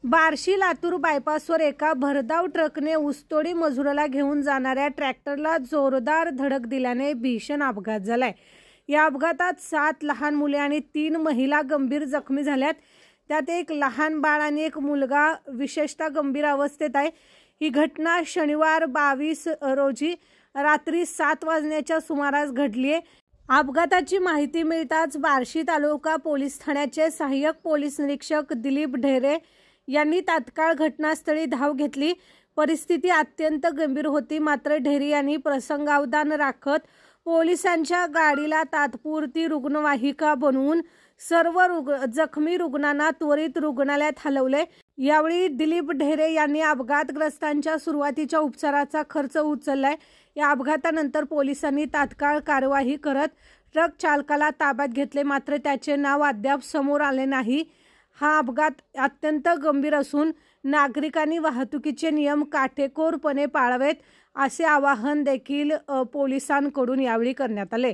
बार्शी लातूर बायपासवर एका भरधाव ट्रकने ऊसतोडी मजुराला घेऊन जाणाऱ्या ट्रॅक्टरला जोरदार धडक दिल्याने भीषण अपघात झालाय। या अपघातात 7 लहान मुले आणि 3 महिला गंभीर जखमी झाल्यात। त्यात एक लहान बाळ आणि एक मुलगा विशेषतः गंभीर अवस्थेत आहे। ही घटना शनिवार 22 रोजी रात्री 7 वाजण्याच्या सुमारास घडली आहे। अपघाताची माहिती मिळताच बार्शी तालुका पोलीस ठाण्याचे सहाय्यक पोलीस निरीक्षक दिलीप ढेरे यांनी तात्काळ घटनास्थळी धाव घेतली। परिस्थिती अत्यंत गंभीर होती, मात्र ढेरे यांनी प्रसंगावधान राखत पोलिसांच्या गाडीला तात्पुरती रुग्णवाहिका बनवून सर्व जखमी रुग्णांना त्वरित रुग्णालयात हलवले। यावेळी दिलीप ढेरे यांनी अपघातग्रस्तांच्या सुरुवातीच्या उपचाराचा खर्च उचललाय। या अपघातानंतर पोलिसांनी तात्काळ कार्यवाही करत ट्रक चालकाला ताब्यात घेतले, मात्र त्याचे नाव अद्याप समोर आले नाही। हा अपघात अत्यंत गंभीर असून नागरिकांनी वाहतुकीचे नियम काटेकोरपणे पाळावेत असे आवाहन देखील पोलिसांकडून यावेळी करण्यात आले।